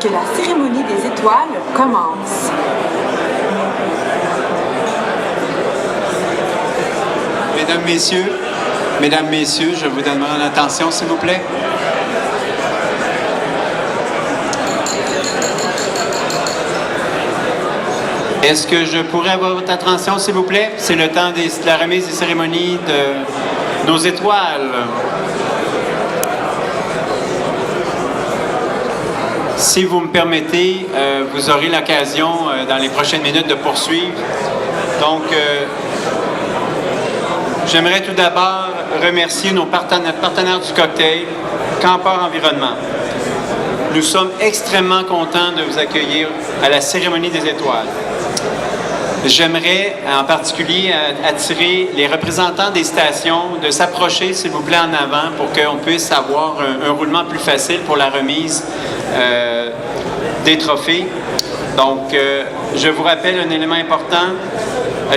Que la cérémonie des étoiles commence. Mesdames, Messieurs, je vous demande l'attention, s'il vous plaît. Est-ce que je pourrais avoir votre attention, s'il vous plaît? C'est le temps de la remise des cérémonies de nos étoiles. Si vous me permettez, vous aurez l'occasion dans les prochaines minutes de poursuivre. Donc, j'aimerais tout d'abord remercier notre partenaire du cocktail, Campeur Environnement. Nous sommes extrêmement contents de vous accueillir à la cérémonie des étoiles. J'aimerais en particulier attirer les représentants des stations de s'approcher, s'il vous plaît, en avant pour qu'on puisse avoir un roulement plus facile pour la remise des trophées. Donc, je vous rappelle un élément important.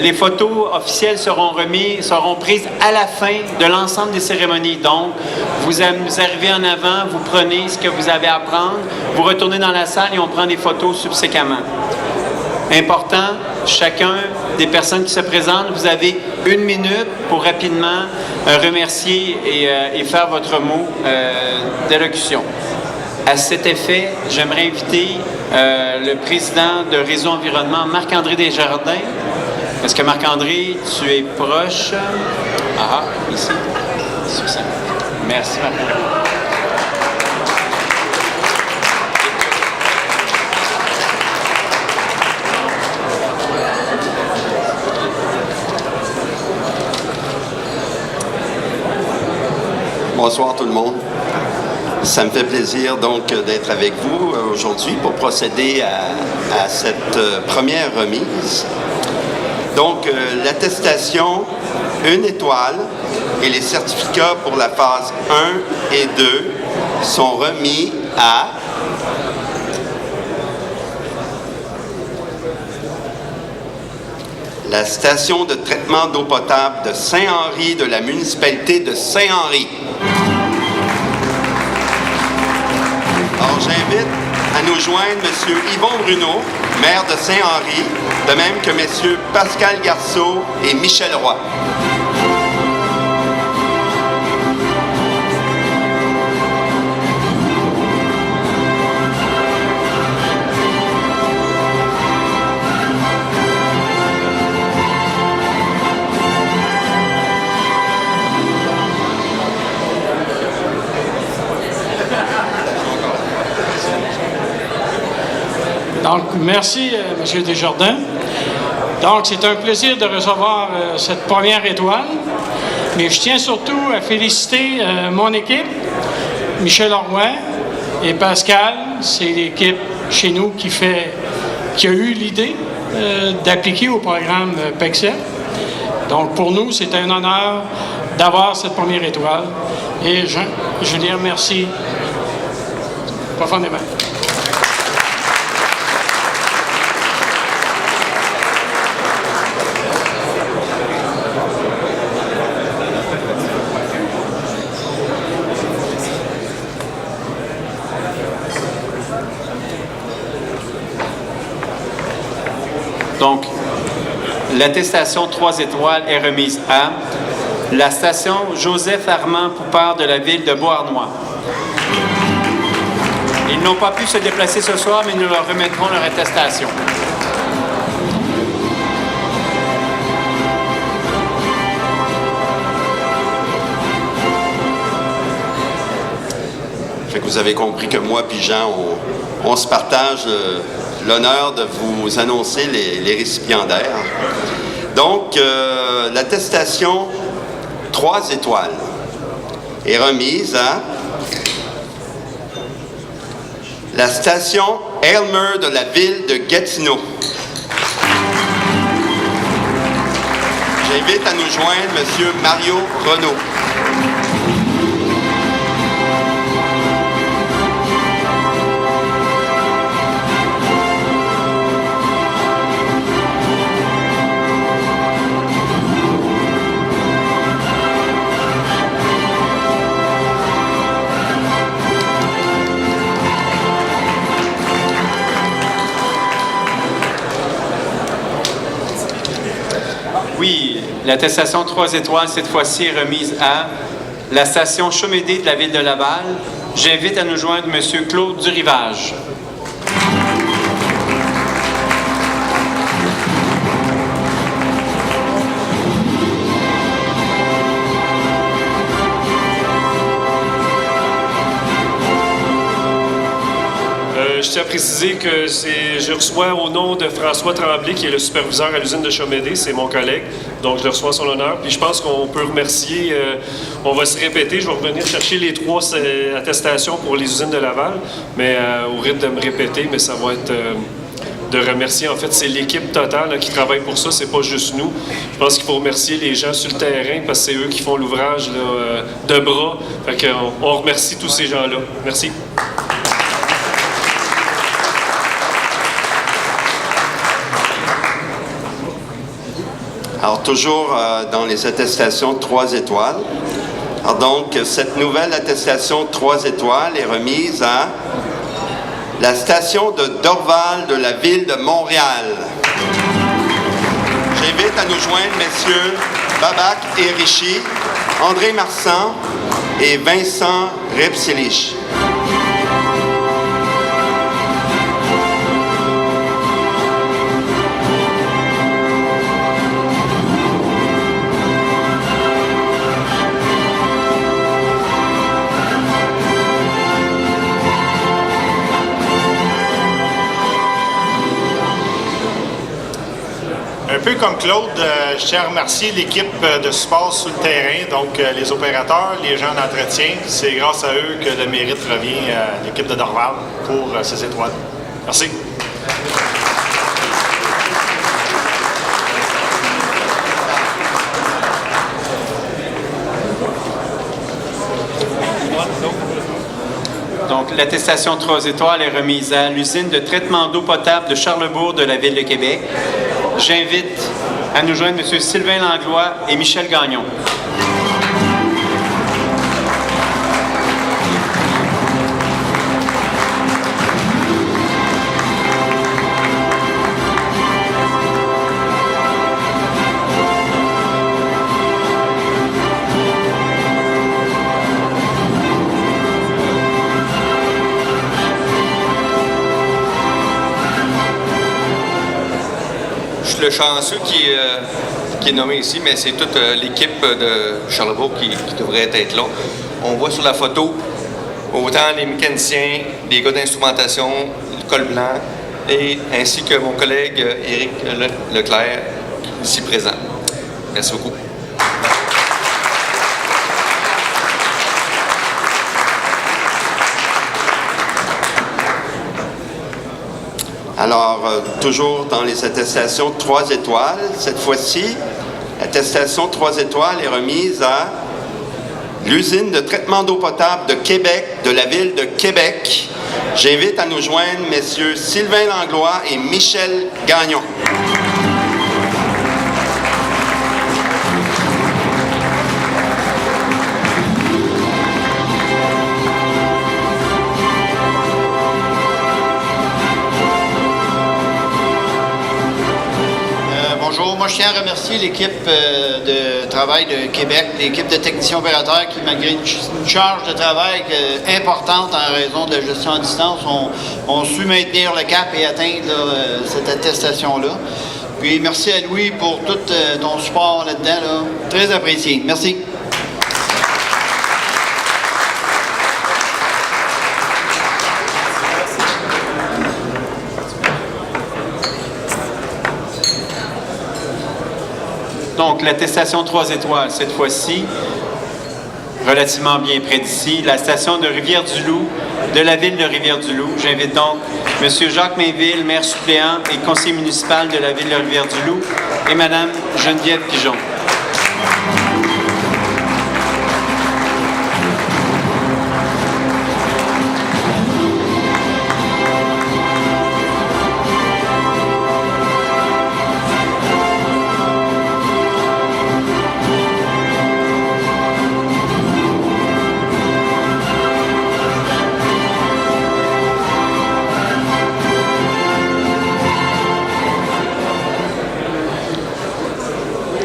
Les photos officielles seront prises à la fin de l'ensemble des cérémonies. Donc, vous arrivez en avant, vous prenez ce que vous avez à prendre, vous retournez dans la salle et on prend des photos subséquemment. Important, chacun des personnes qui se présentent, vous avez 1 minute pour rapidement remercier et faire votre mot d'allocution. À cet effet, j'aimerais inviter le président de Réseau Environnement, Marc-André Desjardins. Est-ce que Marc-André, tu es proche? Ah, ici. Merci, Marc-André. Bonsoir tout le monde. Ça me fait plaisir donc d'être avec vous aujourd'hui pour procéder à cette première remise. Donc, l'attestation 1 étoile et les certificats pour la phase 1 et 2 sont remis à la station de traitement d'eau potable de Saint-Henri de la municipalité de Saint-Henri. Alors, j'invite à nous joindre M. Yvon Bruno, maire de Saint-Henri, de même que M. Pascal Garceau et Michel Roy. Donc, merci, M. Desjardins. Donc, c'est un plaisir de recevoir cette première étoile. Mais je tiens surtout à féliciter mon équipe, Michel Roy et Pascal. C'est l'équipe chez nous qui a eu l'idée d'appliquer au programme PECSEP. Donc, pour nous, c'est un honneur d'avoir cette première étoile. Et je les remercie profondément. Donc, l'attestation 3 étoiles est remise à la station Joseph-Armand Poupard de la ville de Beauharnois. Ils n'ont pas pu se déplacer ce soir, mais nous leur remettrons leur attestation. Fait que vous avez compris que moi et Jean, on se partage l'honneur de vous annoncer les récipiendaires. Donc, l'attestation 3 étoiles est remise à la station Aylmer de la ville de Gatineau. J'invite à nous joindre M. Mario Renaud. L'attestation 3 étoiles, cette fois-ci, est remise à la station Chomédé de la Ville de Laval. J'invite à nous joindre M. Claude Durivage. Je tiens à préciser que je reçois au nom de François Tremblay, qui est le superviseur à l'usine de Chomédé, c'est mon collègue, donc je le reçois en son honneur. Puis je pense qu'on peut remercier, on va se répéter, je vais revenir chercher les 3 attestations pour les usines de Laval, mais au rythme de me répéter, mais ça va être de remercier, en fait, c'est l'équipe totale là, qui travaille pour ça, c'est pas juste nous. Je pense qu'il faut remercier les gens sur le terrain, parce que c'est eux qui font l'ouvrage de bras. Fait qu'on remercie tous ces gens-là. Merci. Alors, toujours dans les attestations 3 étoiles. Alors, donc, cette nouvelle attestation 3 étoiles est remise à la station de Dorval de la Ville de Montréal. J'invite à nous joindre messieurs Babac et Richy, André Marsan et Vincent Ripsilich. Un peu comme Claude, je tiens à remercier l'équipe de support sur le terrain, donc les opérateurs, les gens d'entretien. C'est grâce à eux que le mérite revient à l'équipe de Dorval pour ces étoiles. Merci. Donc, l'attestation 3 étoiles est remise à l'usine de traitement d'eau potable de Charlebourg de la Ville de Québec. J'invite à nous joindre M. Sylvain Langlois et Michel Gagnon. Le chanceux qui est nommé ici, mais c'est toute l'équipe de Charlebourg qui devrait être là. On voit sur la photo autant les mécaniciens, les gars d'instrumentation, le col blanc, et ainsi que mon collègue Éric Leclerc, ici présent. Merci beaucoup. Alors, toujours dans les attestations 3 étoiles, cette fois-ci, l'attestation 3 étoiles est remise à l'usine de traitement d'eau potable de Québec, de la Ville de Québec. J'invite à nous joindre messieurs Sylvain Langlois et Michel Gagnon. Bonjour, moi je tiens à remercier l'équipe de travail de Québec, l'équipe de techniciens opérateurs qui, malgré une charge de travail importante en raison de la gestion à distance, ont su maintenir le cap et atteindre cette attestation-là. Puis merci à Louis pour tout ton support là-dedans, là. Très apprécié. Merci. Donc, l'attestation 3 étoiles, cette fois-ci, relativement bien près d'ici, la station de Rivière-du-Loup, de la Ville de Rivière-du-Loup. J'invite donc M. Jacques Mainville, maire suppléant et conseiller municipal de la Ville de Rivière-du-Loup, et Mme Geneviève Pigeon.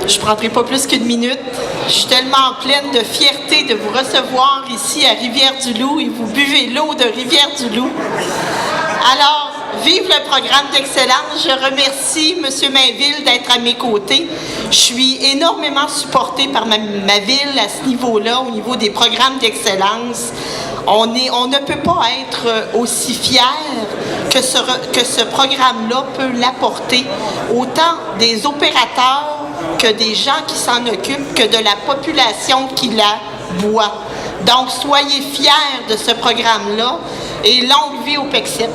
Je ne prendrai pas plus qu'une minute. Je suis tellement pleine de fierté de vous recevoir ici à Rivière-du-Loup et vous buvez l'eau de Rivière-du-Loup. Alors, vive le programme d'excellence. Je remercie M. Mainville d'être à mes côtés. Je suis énormément supportée par ma ville à ce niveau-là, au niveau des programmes d'excellence. On ne peut pas être aussi fier que ce programme-là peut l'apporter, autant des opérateurs que des gens qui s'en occupent, que de la population qui la voit. Donc, soyez fiers de ce programme-là et longue vie au PECSIP.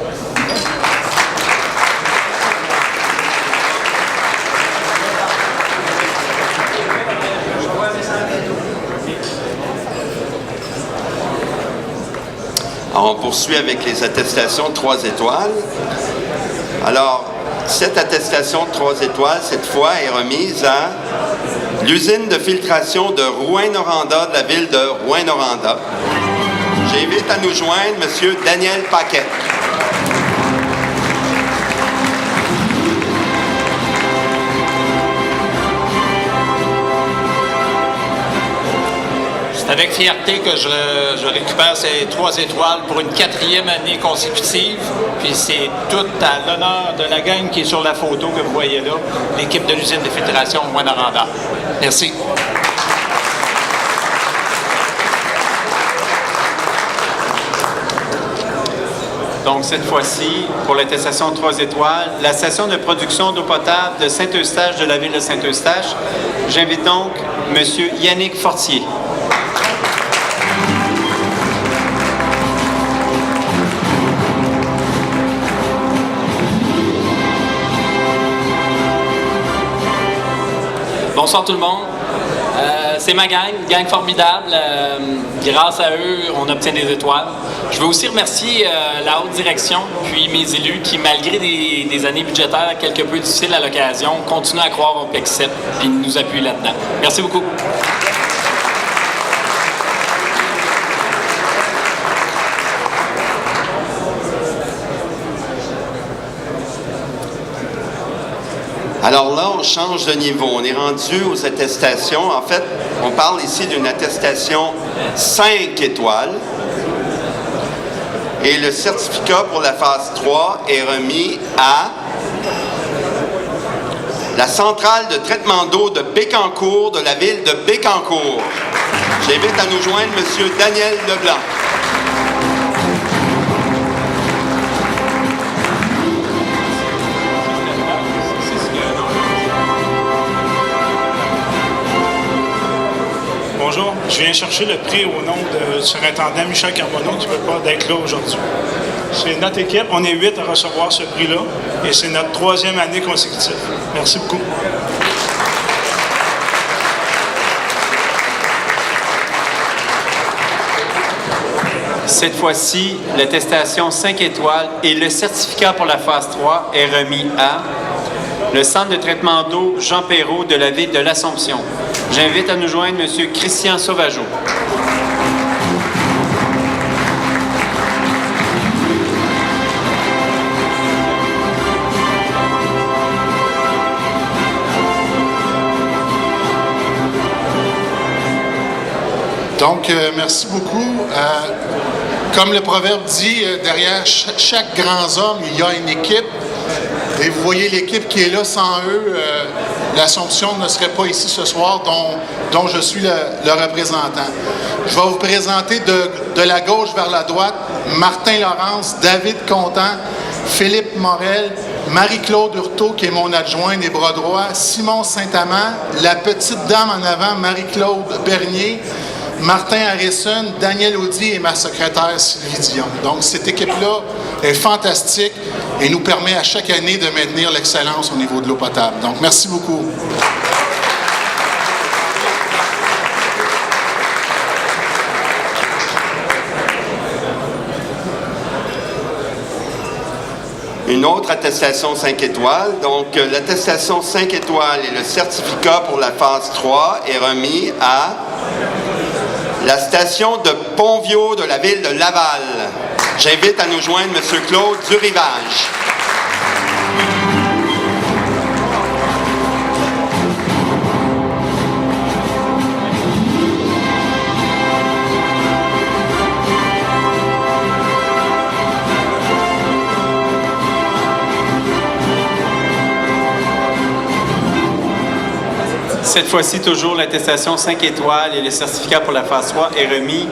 Alors, on poursuit avec les attestations de 3 étoiles. Alors, cette attestation de 3 étoiles, cette fois, est remise à l'usine de filtration de Rouyn-Noranda, de la ville de Rouyn-Noranda. J'invite à nous joindre M. Daniel Paquet. C'est avec fierté que je récupère ces 3 étoiles pour une 4e année consécutive. Puis c'est tout à l'honneur de la gang qui est sur la photo que vous voyez là, l'équipe de l'usine de filtration Rouyn-Noranda. Merci. Donc, cette fois-ci, pour l'attestation 3 étoiles, la station de production d'eau potable de Saint-Eustache de la ville de Saint-Eustache. J'invite donc M. Yannick Fortier. Bonsoir tout le monde. C'est ma gang formidable. Grâce à eux, on obtient des étoiles. Je veux aussi remercier la haute direction, puis mes élus qui, malgré des années budgétaires quelque peu difficiles à l'occasion, continuent à croire au PECSIP et nous appuient là-dedans. Merci beaucoup. Alors là, on change de niveau. On est rendu aux attestations. En fait, on parle ici d'une attestation 5 étoiles. Et le certificat pour la phase 3 est remis à la centrale de traitement d'eau de Bécancour, de la ville de Bécancour. J'invite à nous joindre M. Daniel Leblanc. Bonjour, je viens chercher le prix au nom du surintendant Michel Carbonneau qui ne peut pas être là aujourd'hui. C'est notre équipe, on est 8 à recevoir ce prix-là et c'est notre 3e année consécutive. Merci beaucoup. Cette fois-ci, l'attestation 5 étoiles et le certificat pour la phase 3 est remis à le centre de traitement d'eau Jean Perrault de la ville de l'Assomption. J'invite à nous joindre M. Christian Sauvageau. Donc, merci beaucoup. Comme le proverbe dit, derrière chaque grand homme, il y a une équipe. Et vous voyez l'équipe qui est là. Sans eux, l'Assomption ne serait pas ici ce soir, dont je suis le représentant. Je vais vous présenter de la gauche vers la droite Martin Laurence, David Contant, Philippe Morel, Marie-Claude Hurtaud, qui est mon adjoint des bras droits, Simon Saint-Amand, la petite dame en avant, Marie-Claude Bernier, Martin Harrison, Daniel Audy et ma secrétaire Sylvie Dion. Donc, cette équipe-là est fantastique et nous permet à chaque année de maintenir l'excellence au niveau de l'eau potable. Donc, merci beaucoup. Une autre attestation 5 étoiles. Donc, l'attestation 5 étoiles et le certificat pour la phase 3 est remis à la station de Pont-Vieux de la ville de Laval. J'invite à nous joindre M. Claude Durivage. Cette fois-ci, toujours l'attestation 5 étoiles et le certificat pour la phase 3 est remis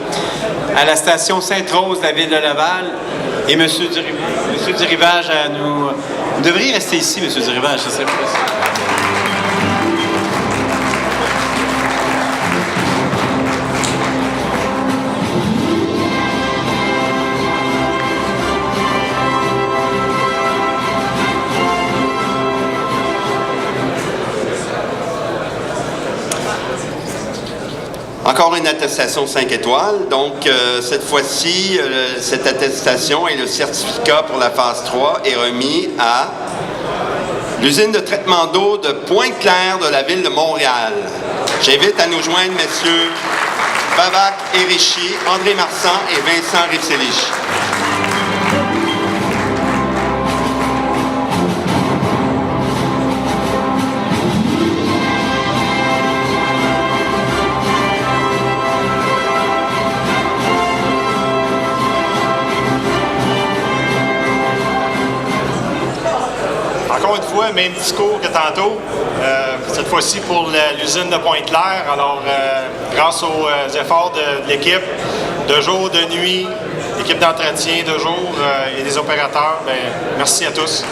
à la station Sainte-Rose de la ville de Laval. Et M. Durivage, vous devriez rester ici, M. Durivage, ça serait plus. Encore une attestation 5 étoiles. Donc, cette fois-ci, cette attestation et le certificat pour la phase 3 est remis à l'usine de traitement d'eau de Pointe-Claire de la ville de Montréal. J'invite à nous joindre messieurs Babac et Richie, André Marsan et Vincent Ripselich. Encore une fois, même discours que tantôt, cette fois-ci pour l'usine de Pointe-Claire. Alors, grâce aux efforts de l'équipe, de jour, de nuit, l'équipe d'entretien de jour et des opérateurs, bien, merci à tous.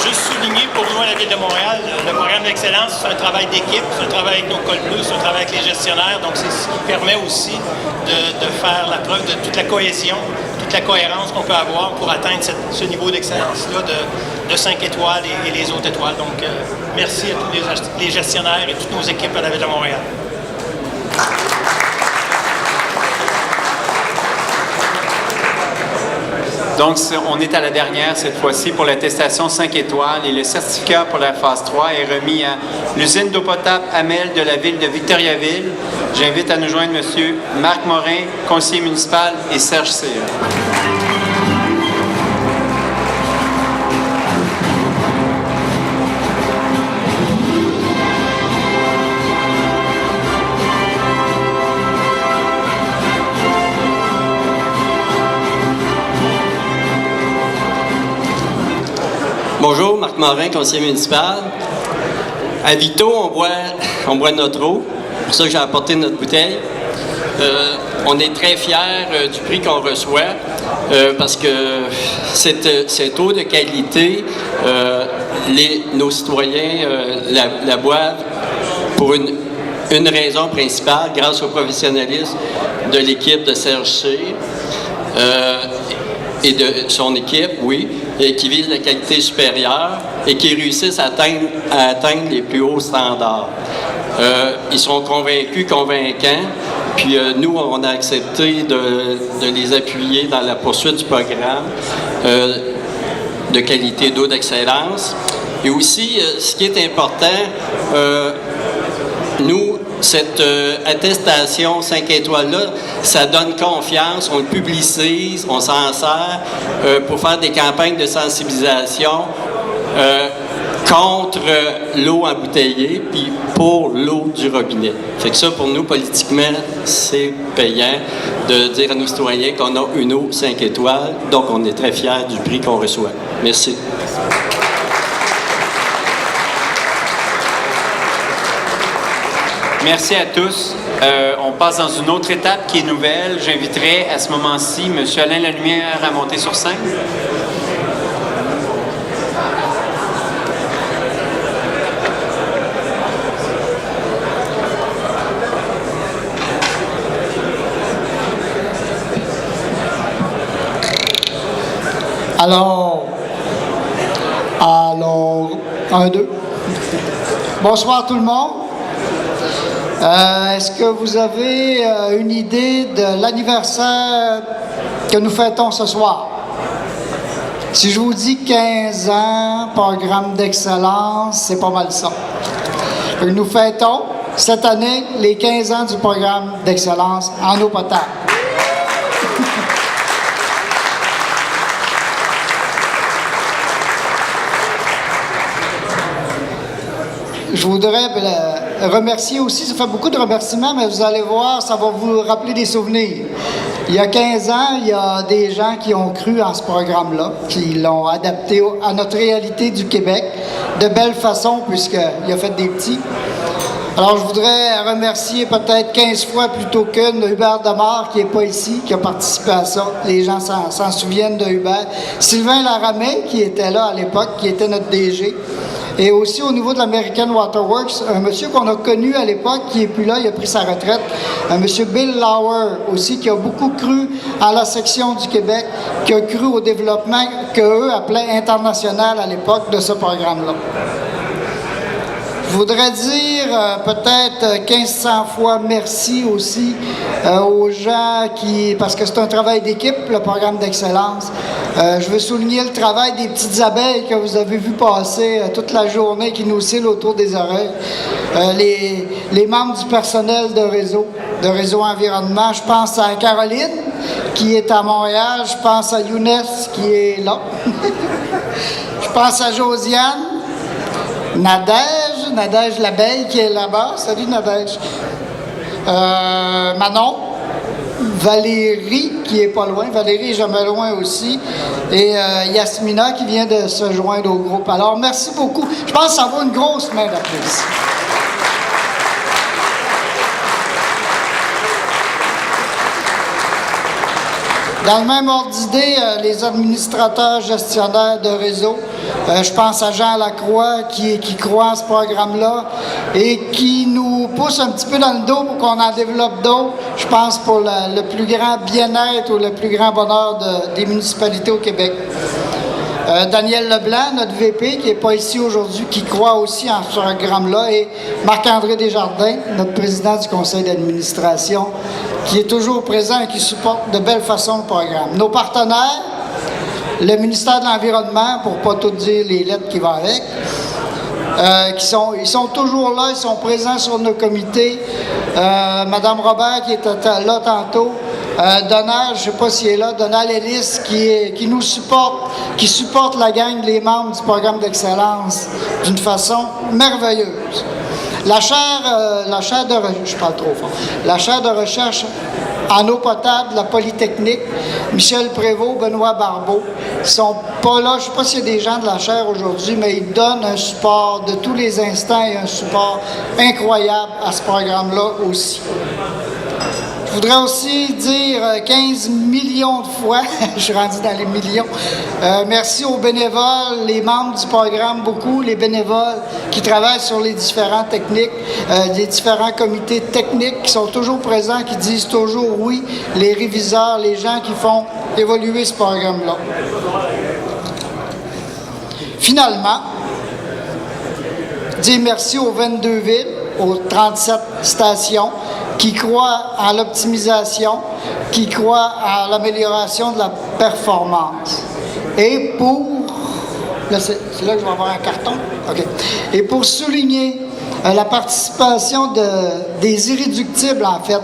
Juste souligner pour nous à la Ville de Montréal, le programme d'excellence, c'est un travail d'équipe, c'est un travail avec nos cols bleus, c'est un travail avec les gestionnaires, donc c'est ce qui permet aussi de faire la preuve de toute la cohésion, toute la cohérence qu'on peut avoir pour atteindre ce niveau d'excellence-là de 5 étoiles et les autres étoiles. Donc, merci à tous les gestionnaires et toutes nos équipes à la Ville de Montréal. Donc, on est à la dernière cette fois-ci pour l'attestation 5 étoiles et le certificat pour la phase 3 est remis à l'usine d'eau potable Amel de la ville de Victoriaville. J'invite à nous joindre M. Marc Morin, conseiller municipal, et Serge Cyr. Bonjour, Marc Morin, conseiller municipal. À Vito, on boit notre eau. C'est pour ça que j'ai apporté notre bouteille. On est très fiers du prix qu'on reçoit parce que cette eau de qualité, nos citoyens la boivent pour une raison principale, grâce au professionnalisme de l'équipe de Serge Cyr et de son équipe, oui, et qui vise la qualité supérieure et qui réussissent à atteindre les plus hauts standards. Ils sont convaincants, puis nous, on a accepté de les appuyer dans la poursuite du programme de qualité d'eau d'excellence. Et aussi, ce qui est important, nous, cette attestation 5 étoiles-là, ça donne confiance, on le publicise, on s'en sert pour faire des campagnes de sensibilisation contre l'eau embouteillée, puis pour l'eau du robinet. Fait que ça, pour nous, politiquement, c'est payant de dire à nos citoyens qu'on a une eau 5 étoiles, donc on est très fiers du prix qu'on reçoit. Merci. Merci à tous. On passe dans une autre étape qui est nouvelle. J'inviterai à ce moment-ci M. Alain Lalumière à monter sur scène. Alors, 1, 2. Bonsoir tout le monde. Est-ce que vous avez une idée de l'anniversaire que nous fêtons ce soir? Si je vous dis 15 ans, programme d'excellence, c'est pas mal ça. Nous fêtons cette année les 15 ans du programme d'excellence en eau potable. Je voudrais remercier aussi, ça fait beaucoup de remerciements, mais vous allez voir, ça va vous rappeler des souvenirs. Il y a 15 ans, il y a des gens qui ont cru en ce programme-là, qui l'ont adapté à notre réalité du Québec. de belle façon puisqu'il a fait des petits. Alors, je voudrais remercier peut-être 15 fois plutôt qu'une Hubert Demare, qui n'est pas ici, qui a participé à ça. Les gens s'en souviennent de Hubert. Sylvain Laramé, qui était là à l'époque, qui était notre DG. Et aussi au niveau de l'American Waterworks, un monsieur qu'on a connu à l'époque, qui n'est plus là, il a pris sa retraite, un monsieur Bill Lauer aussi, qui a beaucoup cru à la section du Québec, qui a cru au développement qu'eux appelaient international à l'époque de ce programme-là. Je voudrais dire peut-être 1500 fois merci aussi aux gens parce que c'est un travail d'équipe, le programme d'excellence. Je veux souligner le travail des petites abeilles que vous avez vu passer toute la journée, qui nous oscillent autour des oreilles. Les membres du personnel de Réseau Environnement. Je pense à Caroline, qui est à Montréal. Je pense à Younes, qui est là. Je pense à Josiane. Nadège l'abeille qui est là-bas. Salut Nadège. Manon. Valérie qui est pas loin. Valérie est jamais loin aussi. Et Yasmina qui vient de se joindre au groupe. Alors, merci beaucoup. Je pense que ça vaut une grosse main d'applaudissements. Dans le même ordre d'idée, les administrateurs gestionnaires de réseau, je pense à Jean Lacroix qui croit à ce programme-là et qui nous pousse un petit peu dans le dos pour qu'on en développe d'autres, je pense pour le plus grand bien-être ou le plus grand bonheur des municipalités au Québec. Daniel Leblanc, notre VP, qui n'est pas ici aujourd'hui, qui croit aussi en ce programme-là, et Marc-André Desjardins, notre président du conseil d'administration, qui est toujours présent et qui supporte de belle façon le programme. Nos partenaires, le ministère de l'Environnement, pour ne pas tout dire les lettres qui vont avec, ils sont toujours là, ils sont présents sur nos comités. Madame Robert, qui était là tantôt, Donald, je ne sais pas s'il est là, Donald Ellis, qui nous supporte, qui supporte la gang, les membres du programme d'excellence d'une façon merveilleuse. La chaire de recherche en eau potable, la Polytechnique, Michel Prévost, Benoît Barbeau, ils sont pas là, je ne sais pas s'il y a des gens de la chaire aujourd'hui, mais ils donnent un support de tous les instants et un support incroyable à ce programme-là aussi. Je voudrais aussi dire 15 millions de fois, je suis rendu dans les millions, merci aux bénévoles, les membres du programme, beaucoup, les bénévoles qui travaillent sur les différentes techniques, les différents comités techniques qui sont toujours présents, qui disent toujours oui, les réviseurs, les gens qui font évoluer ce programme-là. Finalement, dire merci aux 22 villes, aux 37 stations, qui croient en l'optimisation, qui croient à l'amélioration de la performance. Et pour... Là, c'est là que je vais avoir un carton? OK. Et pour souligner la participation des irréductibles, en fait,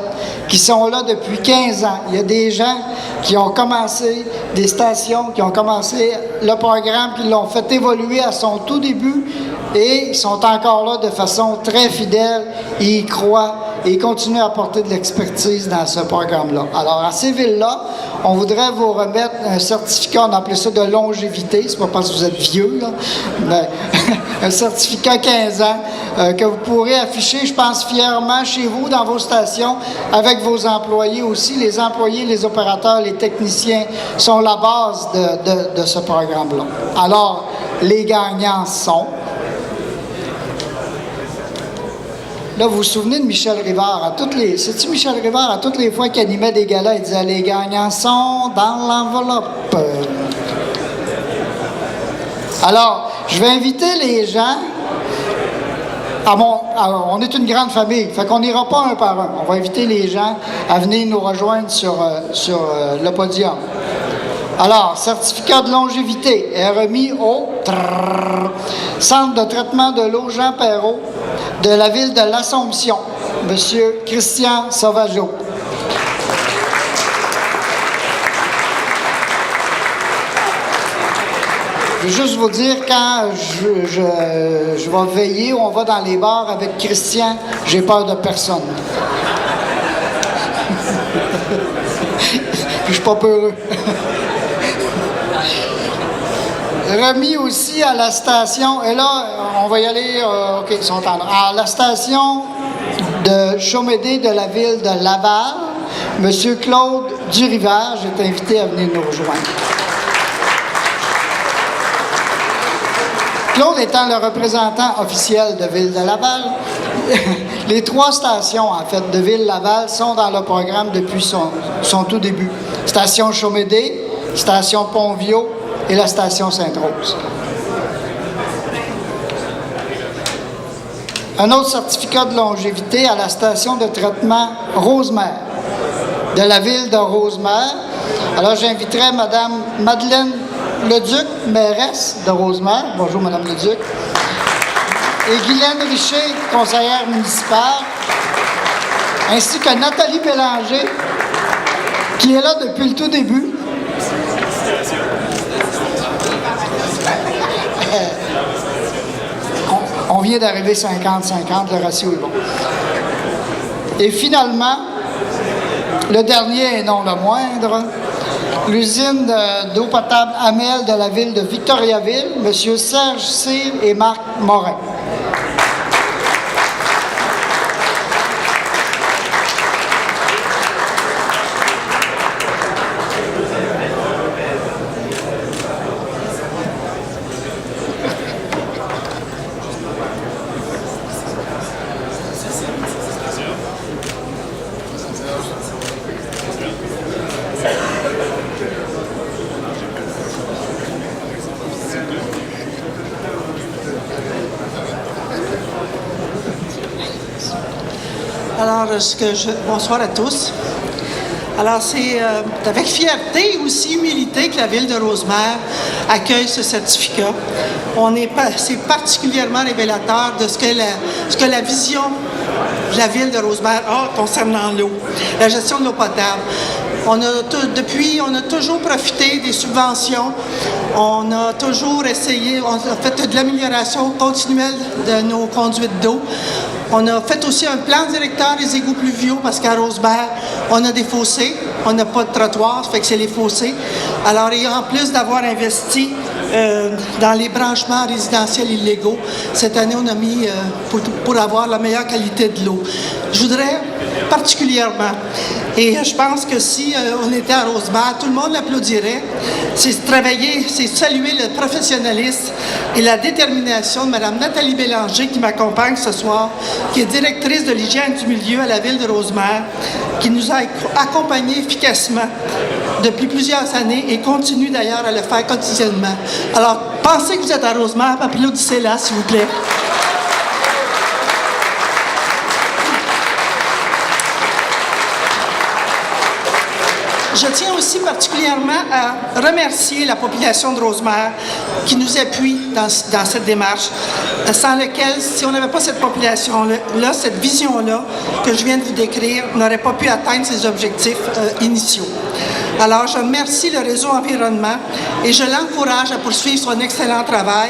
qui sont là depuis 15 ans. Il y a des gens qui ont commencé, des stations qui ont commencé le programme, qui l'ont fait évoluer à son tout début et ils sont encore là de façon très fidèle et ils croient et ils continuent à apporter de l'expertise dans ce programme-là. Alors, à ces villes-là, on voudrait vous remettre un certificat, on appelait ça de longévité, c'est pas parce que vous êtes vieux, là, mais un certificat 15 ans que vous pourrez afficher, je pense, fièrement chez vous, dans vos stations, avec vos employés aussi. Les employés, les opérateurs, les techniciens sont la base de ce programme-là. Alors, les gagnants sont... Là, vous vous souvenez de Michel Rivard, c'est-tu Michel Rivard, à toutes les fois qu'il animait des galas, il disait « Les gagnants sont dans l'enveloppe ». Alors, je vais inviter les gens on est une grande famille, fait qu'on n'ira pas un par un. On va inviter les gens à venir nous rejoindre sur le podium. Alors, certificat de longévité est remis au Centre de traitement de l'eau Jean Perrault de la ville de l'Assomption, M. Christian Sauvageau. Je veux juste vous dire, quand je vais veiller ou on va dans les bars avec Christian, j'ai peur de personne. Puis je suis pas peureux. Remis aussi à la station, et là, on va y aller, OK, ils sont en à la station de Chaumédé de la ville de Laval, M. Claude Durivage est invité à venir nous rejoindre. Claude étant le représentant officiel de Ville de Laval, les 3 stations, en fait, de Ville-Laval sont dans le programme depuis son tout début. Station Chaumédé, station Pont-Viau et la station Sainte-Rose. Un autre certificat de longévité à la station de traitement Rosemère, de la ville de Rosemère. Alors, j'inviterai Mme Madeleine Leduc, mairesse de Rosemère. Bonjour, Mme Leduc. Et Guylaine Richer, conseillère municipale, ainsi que Nathalie Bélanger, qui est là depuis le tout début. On vient d'arriver 50-50, le ratio est bon. Et finalement, le dernier et non le moindre, l'usine d'eau potable Amel de la ville de Victoriaville, M. Serge Cyr et Marc Morin. Alors, bonsoir à tous. Alors, c'est avec fierté et aussi humilité que la Ville de Rosemère accueille ce certificat. C'est particulièrement révélateur de ce que la vision de la Ville de Rosemère a concernant l'eau, la gestion de l'eau potable. On a toujours profité des subventions. On a toujours essayé, on a fait de l'amélioration continuelle de nos conduites d'eau. On a fait aussi un plan directeur des égouts pluviaux parce qu'à Rosemère, on a des fossés, on n'a pas de trottoir, ça fait que c'est les fossés. Alors, et en plus d'avoir investi dans les branchements résidentiels illégaux, cette année, on a mis pour avoir la meilleure qualité de l'eau. Je voudrais particulièrement, et je pense que si on était à Rosemère, tout le monde l'applaudirait, c'est saluer le professionnalisme et la détermination de Mme Nathalie Bélanger qui m'accompagne ce soir, qui est directrice de l'hygiène du milieu à la Ville de Rosemère, qui nous a accompagnés efficacement depuis plusieurs années et continue d'ailleurs à le faire quotidiennement. Alors, pensez que vous êtes à Rosemère, applaudissez-la, s'il vous plaît. Je tiens aussi particulièrement à remercier la population de Rosemère qui nous appuie dans cette démarche, sans laquelle, si on n'avait pas cette population-là, cette vision-là que je viens de vous décrire, n'aurait pas pu atteindre ses objectifs initiaux. Alors, je remercie le réseau environnement et je l'encourage à poursuivre son excellent travail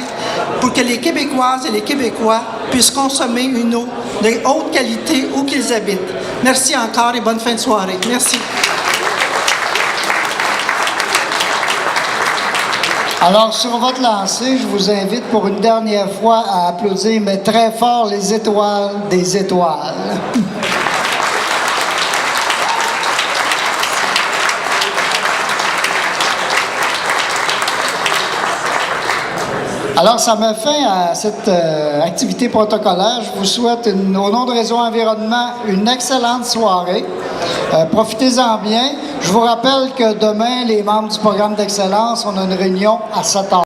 pour que les Québécoises et les Québécois puissent consommer une eau de haute qualité où qu'ils habitent. Merci encore et bonne fin de soirée. Merci. Alors, sur votre lancée, je vous invite pour une dernière fois à applaudir, mais très fort, les étoiles des étoiles. Alors, ça met fin à cette activité protocolaire. Je vous souhaite, au nom de Réseau Environnement, une excellente soirée. Profitez-en bien. Je vous rappelle que demain, les membres du programme d'excellence, on a une réunion à 7h.